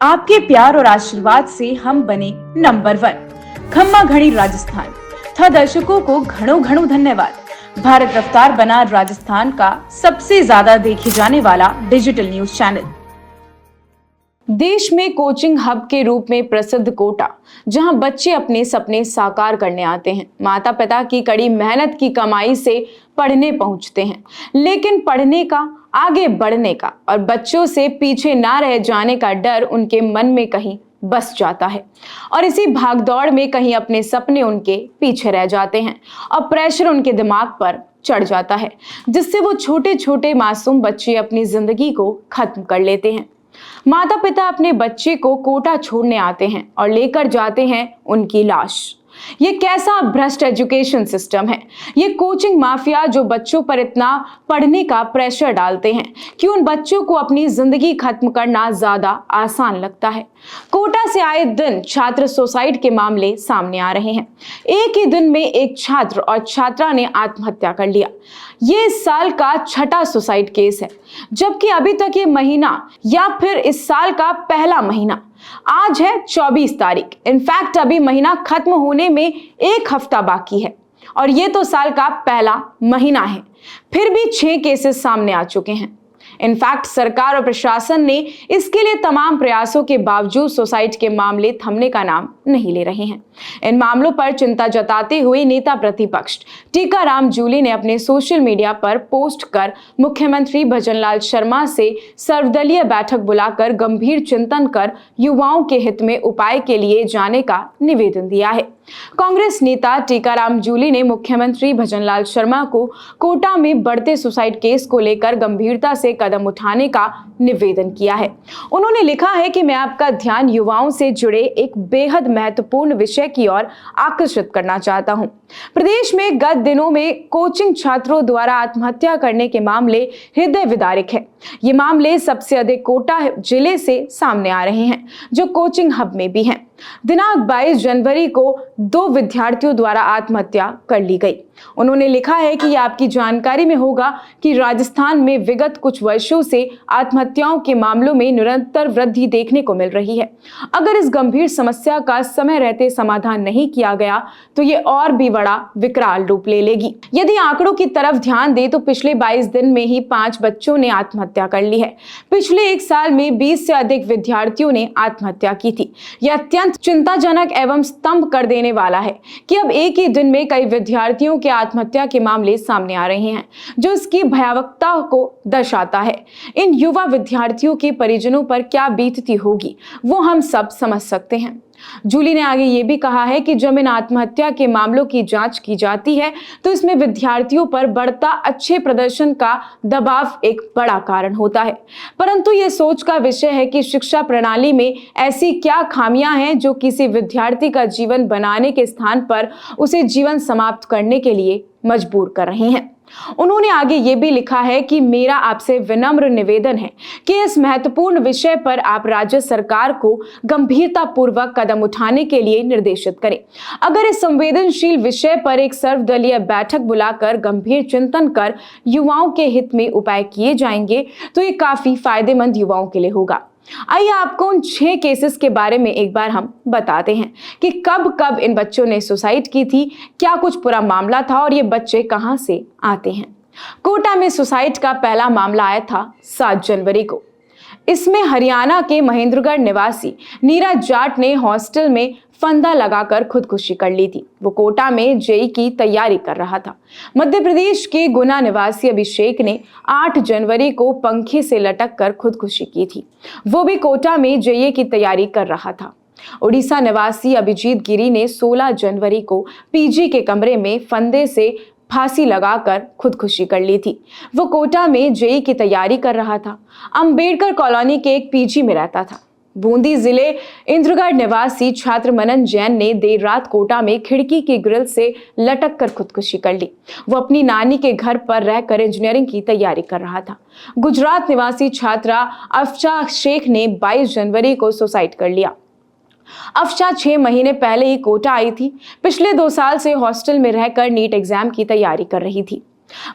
आपके प्यार और आशीर्वाद से हम बने नंबर 1 खम्मा घड़ी राजस्थान था। दर्शकों को घणो घणो धन्यवाद। भारत रफ्तार बना राजस्थान का सबसे ज्यादा देखे जाने वाला डिजिटल न्यूज चैनल। देश में कोचिंग हब के रूप में प्रसिद्ध कोटा, जहां बच्चे अपने सपने साकार करने आते हैं। माता पिता की कड़ी मेहनत की कमाई से पढ़ने पहुंचते हैं, लेकिन पढ़ने का, आगे बढ़ने का और बच्चों से पीछे ना रह जाने का डर उनके मन में कहीं बस जाता है और इसी भागदौड़ में कहीं अपने सपने उनके पीछे रह जाते हैं और प्रेशर उनके दिमाग पर चढ़ जाता है, जिससे वो छोटे छोटे मासूम बच्चे अपनी जिंदगी को खत्म कर लेते हैं। माता पिता अपने बच्चे को कोटा छोड़ने आते हैं और लेकर जाते हैं उनकी लाश। ये कैसा भ्रष्ट एजुकेशन सिस्टम है। ये कोचिंग माफिया जो बच्चों पर इतना पढ़ने का प्रेशर डालते हैं कि उन बच्चों को अपनी जिंदगी खत्म करना ज्यादा आसान लगता है। कोटा से आए दिन छात्र सुसाइड के मामले सामने आ रहे हैं। एक ही दिन में एक छात्र और छात्रा ने आत्महत्या कर लिया। ये इस साल का छठा सुसाइड केस है, जबकि अभी तक ये महीना या फिर इस साल का पहला महीना, आज है 24 तारीख। इनफैक्ट अभी महीना खत्म होने में एक हफ्ता बाकी है और ये तो साल का पहला महीना है, फिर भी 6 केसेस सामने आ चुके हैं। इनफैक्ट सरकार और प्रशासन ने इसके लिए तमाम प्रयासों के बावजूद सुसाइड के मामले थमने का नाम नहीं ले रहे हैं। इन मामलों पर चिंता जताते हुए नेता प्रतिपक्ष टीकाराम जूली ने अपने सोशल मीडिया पर पोस्ट कर मुख्यमंत्री भजनलाल शर्मा से सर्वदलीय बैठक बुलाकर गंभीर चिंतन कर युवाओं के हित में उपाय के लिए जाने का निवेदन दिया है। कांग्रेस नेता टीकाराम जूली ने मुख्यमंत्री भजनलाल शर्मा को कोटा में बढ़ते सुसाइड केस को लेकर गंभीरता से कदम उठाने का निवेदन किया है। उन्होंने लिखा है कि मैं आपका ध्यान युवाओं से जुड़े एक बेहद महत्वपूर्ण विषय की ओर आकर्षित करना चाहता हूं। प्रदेश में गत दिनों में कोचिंग छात्रों द्वारा आत्महत्या करने के मामले हृदय विदारक है। ये मामले सबसे अधिक कोटा जिले से सामने आ रहे हैं, जो कोचिंग हब में भी हैं। दिनांक 22 जनवरी को 2 विद्यार्थियों द्वारा आत्महत्या कर ली गई। उन्होंने लिखा है कि आपकी जानकारी में होगा कि राजस्थान में विगत कुछ वर्षों से आत्महत्याओं के मामलों में निरंतर वृद्धि देखने को मिल रही है। अगर इस गंभीर समस्या का समय रहते समाधान नहीं किया गया तो ये और भी बड़ा विकराल रूप ले लेगी। यदि आंकड़ों की तरफ ध्यान दें तो पिछले 22 दिन में ही 5 बच्चों ने आत्महत्या कर ली है। पिछले एक साल में 20 से अधिक विद्यार्थियों ने आत्महत्या की थी। यह अत्यंत चिंताजनक एवं स्तंभ कर देने वाला है कि अब एक ही दिन में कई विद्यार्थियों के आत्महत्या के मामले सामने आ रहे हैं, जो इसकी भयावहता को दर्शाता है। इन युवा विद्यार्थियों के परिजनों पर क्या बीतती होगी वो हम सब समझ सकते हैं। जूली ने आगे ये भी कहा है कि जब इन आत्महत्या के मामलों की जांच की जाती है तो इसमें विद्यार्थियों पर बढ़ता अच्छे प्रदर्शन का दबाव एक बड़ा कारण होता है, परंतु यह सोच का विषय है कि शिक्षा प्रणाली में ऐसी क्या खामियां हैं जो किसी विद्यार्थी का जीवन बनाने के स्थान पर उसे जीवन समाप्त करने के लिए मजबूर कर रही हैं। उन्होंने आगे ये भी लिखा है कि मेरा आपसे विनम्र निवेदन है कि इस महत्वपूर्ण विषय पर आप राज्य सरकार को गंभीरता पूर्वक कदम उठाने के लिए निर्देशित करें। अगर इस संवेदनशील विषय पर एक सर्वदलीय बैठक बुलाकर गंभीर चिंतन कर युवाओं के हित में उपाय किए जाएंगे तो ये काफी फायदेमंद युवाओं के लिए होगा। आइए आपको उन 6 केसेस के बारे में एक बार हम बताते हैं कि कब कब इन बच्चों ने सुसाइड की थी, क्या कुछ पूरा मामला था और ये बच्चे कहां से आते हैं। कोटा में सुसाइड का पहला मामला आया था 7 जनवरी को। इसमें हरियाणा के महेंद्रगढ़ निवासी नीरज जाट ने हॉस्टल में फंदा लगाकर खुदकुशी कर ली थी। वो कोटा में जेईई की तैयारी कर रहा था। मध्य प्रदेश के गुना निवासी अभिषेक ने 8 जनवरी को पंखे से लटक कर खुदकुशी की थी। वो भी कोटा में जेईई की तैयारी कर रहा था। उड़ीसा निवासी अभिजीत गिरी ने 16 जनवरी को पीजी के कमरे में फंदे से फांसी लगाकर खुदकुशी कर ली थी। वो कोटा में जेईई की तैयारी कर रहा था। अंबेडकर कॉलोनी के एक पीजी में रहता था। बूंदी जिले इंद्रगढ़ निवासी छात्र मनन जैन ने देर रात कोटा में खिड़की की ग्रिल से लटक कर खुदकुशी कर ली। वो अपनी नानी के घर पर रहकर इंजीनियरिंग की तैयारी कर रहा था। गुजरात निवासी छात्रा अफशा शेख ने 22 जनवरी को सुसाइड कर लिया। अफशा 6 महीने पहले ही कोटा आई थी। पिछले 2 साल से हॉस्टल में रहकर नीट एग्जाम की तैयारी कर रही थी।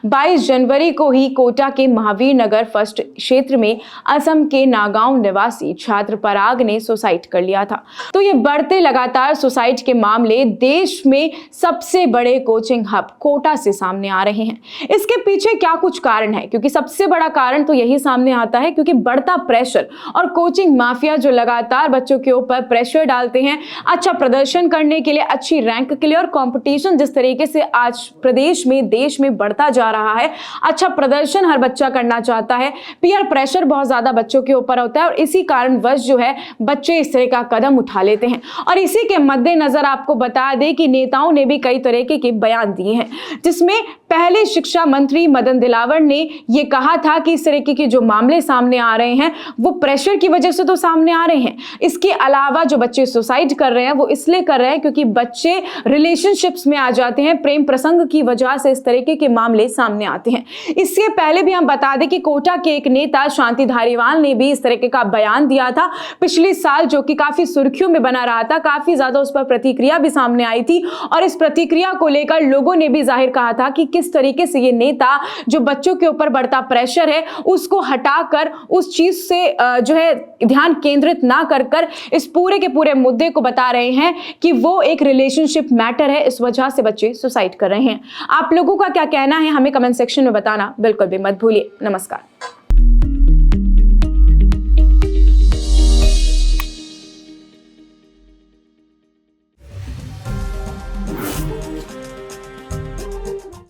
22 जनवरी को ही कोटा के महावीर नगर फर्स्ट क्षेत्र में असम के नागांव निवासी छात्र पराग ने सुसाइड कर लिया था। तो ये बढ़ते लगातार सुसाइड के मामले देश में सबसे बड़े कोचिंग हब कोटा से सामने आ रहे हैं। इसके पीछे क्या कुछ कारण है, क्योंकि सबसे बड़ा कारण तो यही सामने आता है क्योंकि बढ़ता प्रेशर और कोचिंग माफिया जो लगातार बच्चों के ऊपर प्रेशर डालते हैं अच्छा प्रदर्शन करने के लिए, अच्छी रैंक के लिए, और कंपटीशन जिस तरीके से आज प्रदेश में देश में बढ़ता जा रहा है, अच्छा प्रदर्शन हर बच्चा करना चाहता है, पीयर प्रेशर बहुत ज्यादा बच्चों के ऊपर होता है और इसी कारणवश जो है बच्चे इस तरह का कदम उठा लेते हैं। और इसी के मद्देनजर आपको बता दें कि नेताओं ने भी कई तरीके के बयान दिए हैं, जिसमें पहले शिक्षा मंत्री मदन दिलावर ने यह कहा था कि इस तरीके के जो मामले सामने आ रहे हैं वो प्रेशर की वजह से तो सामने आ रहे हैं, इसके अलावा जो बच्चे सुसाइड कर रहे हैं वो इसलिए कर रहे हैं क्योंकि बच्चे रिलेशनशिप्स में आ जाते हैं, प्रेम प्रसंग की वजह से इस तरीके के मामले सामने आते हैं। इससे पहले भी हम बता दें कि कोटा के एक नेता शांति धारीवाल ने भी इस तरीके का बयान दिया था पिछले साल, जो कि काफी सुर्खियों में बना रहा था, काफी ज्यादा उस पर प्रतिक्रिया भी सामने आई थी और इस प्रतिक्रिया को लेकर लोगों ने भी जाहिर कहा था कि किस तरीके से ये नेता जो बच्चों के ऊपर बढ़ता प्रेशर है उसको हटाकर उस चीज से जो है ध्यान केंद्रित ना कर इस पूरे के पूरे मुद्दे को बता रहे हैं कि वो एक रिलेशनशिप मैटर है, इस वजह से बच्चे सुसाइड कर रहे हैं। आप लोगों का क्या कहना है हमें कमेंट सेक्शन में बताना बिल्कुल भी मत भूलिए। नमस्कार।